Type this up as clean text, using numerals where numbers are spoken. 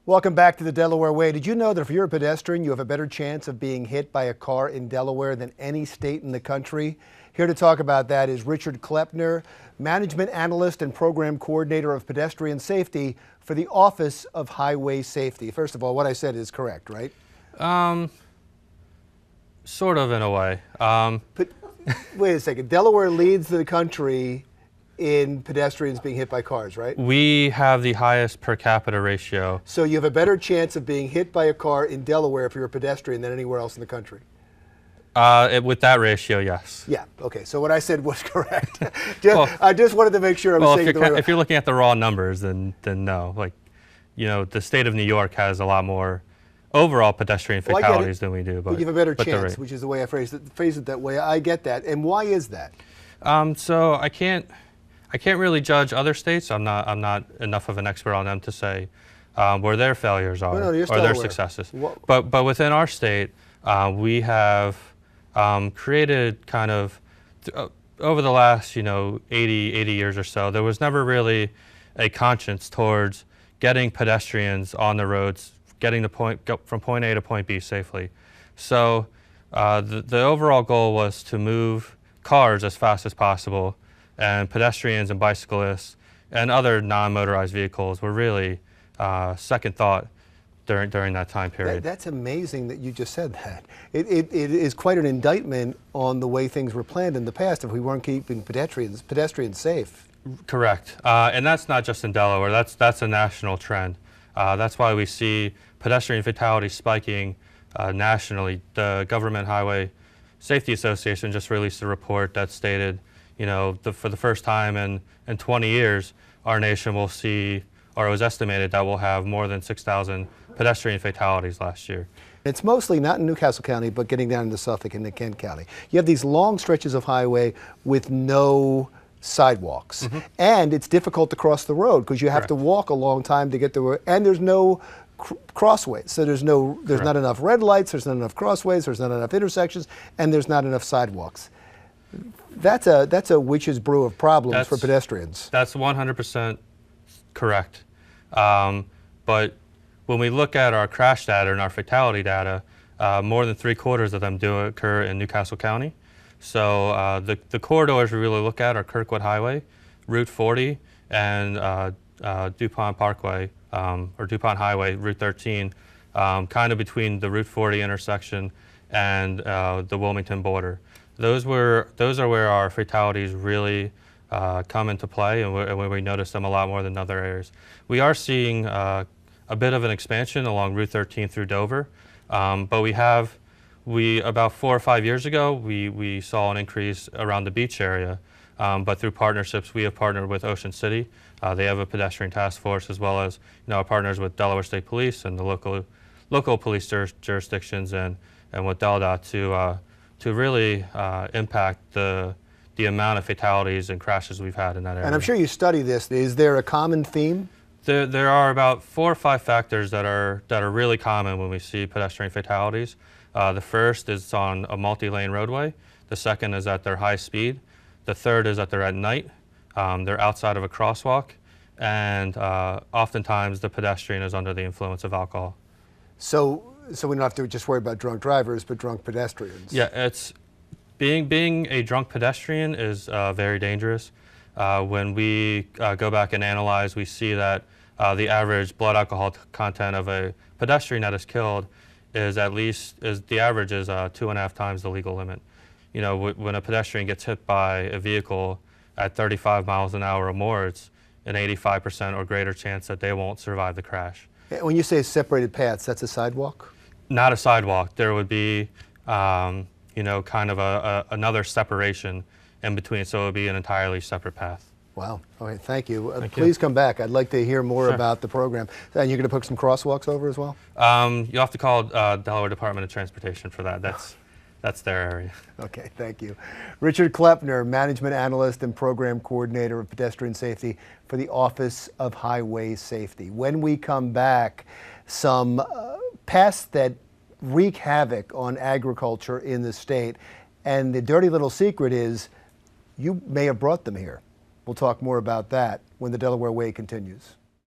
Welcome back to the Delaware Way. Did you know that if you're a pedestrian, you have a better chance of being hit by a car in Delaware than any state in the country? Here to talk about that is Richard Klepner, Management Analyst and Program Coordinator of Pedestrian Safety for the Office of Highway Safety. First of all, what I said is correct, right? Sort of, in a way. But wait a second. Delaware leads the country in pedestrians being hit by cars, right? We have the highest per capita ratio. So you have a better chance of being hit by a car in Delaware if you're a pedestrian than anywhere else in the country? With that ratio, yes. Yeah, okay, so what I said was correct. Well, I just wanted to make sure I'm saying it the right way. If you're looking at the raw numbers, then no. Like, you know, the state of New York has a lot more overall pedestrian fatalities than we do. But you have a better chance, which is the way I phrase it that way. I get that. And why is that? So I can't really judge other states. I'm not enough of an expert on them to say where their failures are or their successes. But within our state, we have created kind of over the last 80 years or so, there was never really a conscience towards getting pedestrians on the roads, getting from point A to point B safely. So the overall goal was to move cars as fast as possible, and pedestrians and bicyclists and other non-motorized vehicles were really second thought during that time period. That's amazing that you just said that. It is quite an indictment on the way things were planned in the past if we weren't keeping pedestrians safe. Correct. And that's not just in Delaware. That's a national trend. That's why we see pedestrian fatalities spiking nationally. The Government Highway Safety Association just released a report that stated, for the first time in 20 years, our nation will see, or it was estimated that we'll have more than 6,000 pedestrian fatalities last year. It's mostly not in Newcastle County, but getting down into Suffolk and Kent County. You have these long stretches of highway with no sidewalks, and it's difficult to cross the road because you have to walk a long time to get to, and there's no crossways. So there's not enough red lights, there's not enough crossways, there's not enough intersections, and there's not enough sidewalks. That's a witch's brew of problems for pedestrians. That's 100% correct. But when we look at our crash data and our fatality data, more than 3/4 of them do occur in Newcastle County. So the corridors we really look at are Kirkwood Highway, Route 40, and DuPont Parkway, or DuPont Highway, Route 13, kind of between the Route 40 intersection and the Wilmington border. Those are where our fatalities really come into play, and where we notice them a lot more than other areas. We are seeing a bit of an expansion along Route 13 through Dover, but about 4 or 5 years ago, we saw an increase around the beach area, but through partnerships, we have partnered with Ocean City. They have a pedestrian task force, as well as our partners with Delaware State Police and the local police jurisdictions, and with DelDOT to really impact the amount of fatalities and crashes we've had in that area. And I'm sure you study this. Is there a common theme? There are about 4 or 5 factors that are really common when we see pedestrian fatalities. The first is on a multi-lane roadway. The second is that they're high speed. The third is that they're at night. They're outside of a crosswalk, and oftentimes the pedestrian is under the influence of alcohol. So we don't have to just worry about drunk drivers, but drunk pedestrians. Yeah, being a drunk pedestrian is very dangerous. When we go back and analyze, we see that the average blood alcohol content of a pedestrian that is killed is the average is 2.5 times the legal limit. When a pedestrian gets hit by a vehicle at 35 miles an hour or more, it's an 85% or greater chance that they won't survive the crash. When you say separated paths, that's a sidewalk? Not a sidewalk. There would be, kind of another separation in between, so it would be an entirely separate path. Wow. All right, thank you. Please come back. I'd like to hear more about the program. And you're going to put some crosswalks over as well? You'll have to call Delaware Department of Transportation for that. That's their area. Okay, thank you. Richard Klepner, Management Analyst and Program Coordinator of Pedestrian Safety for the Office of Highway Safety. When we come back, some pests that wreak havoc on agriculture in the state, and the dirty little secret is you may have brought them here. We'll talk more about that when the Delaware Way continues.